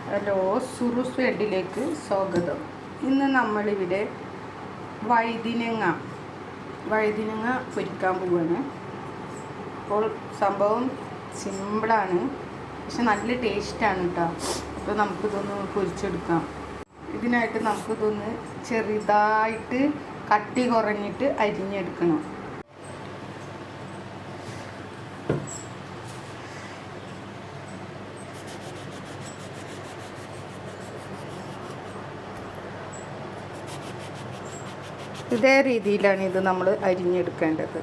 Hello, സുറുസ് വേൾഡിലേക്ക് സ്വാഗതം. ഇന്ന് നമ്മളിവിടെ വഴുതിനങ്ങ പൊരിക്കാൻ പോവുകയാണ്. അപ്പോൾ സംഭവം സിമ്പിളാണ്, പക്ഷെ നല്ല ടേസ്റ്റാണ് കേട്ടോ. അപ്പോൾ നമുക്കിതൊന്ന് പൊരിച്ചെടുക്കാം. ഇതിനായിട്ട് നമുക്കിതൊന്ന് ചെറുതായിട്ട് കട്ടി കുറഞ്ഞിട്ട് അരിഞ്ഞെടുക്കണം. ഇതേ രീതിയിലാണ് ഇത് നമ്മൾ അരിഞ്ഞെടുക്കേണ്ടത്.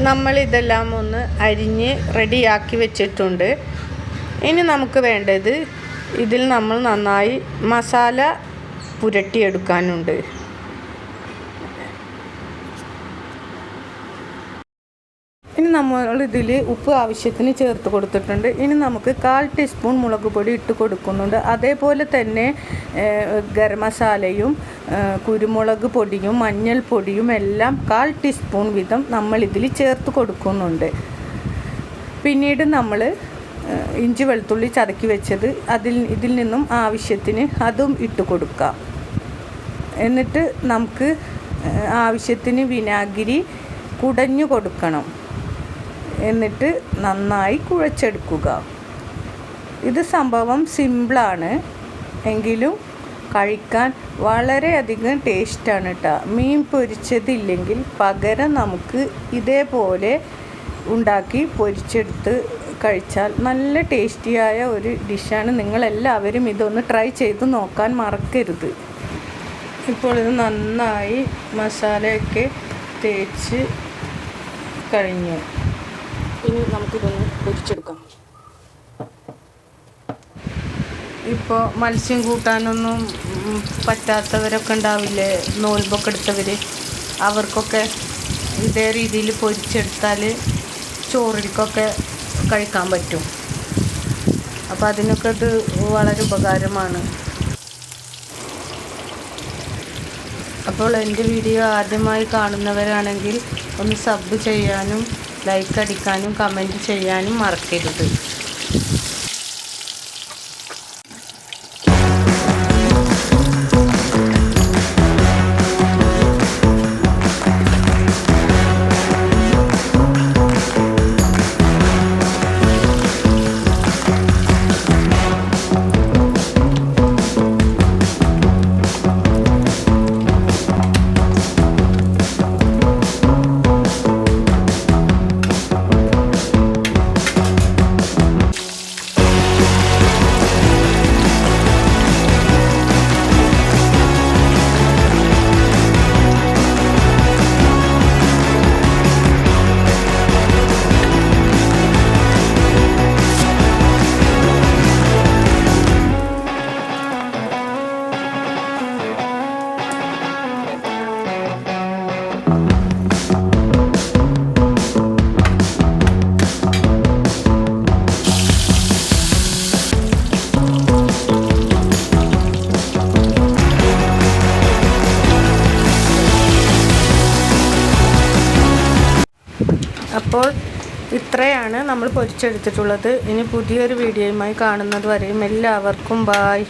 നമ്മളിതെല്ലാം ഒന്ന് അരിഞ്ഞ് റെഡിയാക്കി വെച്ചിട്ടുണ്ട്. ഇനി നമുക്ക് വേണ്ടത് ഇതിൽ നമ്മൾ നന്നായി മസാല പുരട്ടിയെടുക്കാനുണ്ട്. ഇനി നമ്മളിതിൽ ഉപ്പ് ആവശ്യത്തിന് ചേർത്ത് കൊടുത്തിട്ടുണ്ട്. ഇനി നമുക്ക് 1/4 ടീസ്പൂൺ മുളക് പൊടി ഇട്ട് കൊടുക്കുന്നുണ്ട്. അതേപോലെ തന്നെ ഗരം മസാലയും കുരുമുളക് പൊടിയും മഞ്ഞൾപ്പൊടിയും എല്ലാം 1/4 ടീസ്പൂൺ വീതം നമ്മളിതിൽ ചേർത്ത് കൊടുക്കുന്നുണ്ട്. പിന്നീട് നമ്മൾ ഇഞ്ചി വെളുത്തുള്ളി ചതക്കി വെച്ചത് ഇതിൽ നിന്നും ആവശ്യത്തിന് അതും ഇട്ട് കൊടുക്കാം. എന്നിട്ട് നമുക്ക് ആവശ്യത്തിന് വിനാഗിരി കുടഞ്ഞു കൊടുക്കണം. എന്നിട്ട് നന്നായി കുഴച്ചെടുക്കുക. ഇത് സംഭവം സിമ്പിളാണ്, എങ്കിലും കഴിക്കാൻ വളരെയധികം ടേസ്റ്റാണ് കേട്ടോ. മീൻ പൊരിച്ചതില്ലെങ്കിൽ പകരം നമുക്ക് ഇതേപോലെ ഉണ്ടാക്കി പൊരിച്ചെടുത്ത് കഴിച്ചാൽ നല്ല ടേസ്റ്റിയായ ഒരു ഡിഷാണ്. നിങ്ങളെല്ലാവരും ഇതൊന്ന് ട്രൈ ചെയ്ത് നോക്കാൻ മറക്കരുത്. ഇപ്പോൾ ഇത് നന്നായി മസാലയൊക്കെ തേച്ച് കഴിഞ്ഞു. ഇനി നമുക്കിതൊന്ന് പൊരിച്ചെടുക്കാം. ഇപ്പോൾ മത്സ്യം കൂട്ടാനൊന്നും പറ്റാത്തവരൊക്കെ ഉണ്ടാവില്ലേ, നോൽമ്പൊക്കെ എടുത്തവർ, അവർക്കൊക്കെ ഇതേ രീതിയിൽ പൊരിച്ചെടുത്താൽ ചോറിലേക്കൊക്കെ കഴിക്കാൻ പറ്റും. അപ്പോൾ അതിനൊക്കെ ഇത് വളരെ ഉപകാരമാണ്. അപ്പോൾ എൻ്റെ വീഡിയോ ആദ്യമായി കാണുന്നവരാണെങ്കിൽ ഒന്ന് സബ് ചെയ്യാനും ലൈക്ക് അടിക്കാനും കമൻറ്റ് ചെയ്യാനും മറക്കരുത്. അപ്പോൾ ഇത്രയാണ് നമ്മൾ പൊരിച്ചെടുത്തിട്ടുള്ളത്. ഇനി പുതിയൊരു വീഡിയോയുമായി കാണുന്നത് വരെയും എല്ലാവർക്കും ബായ്.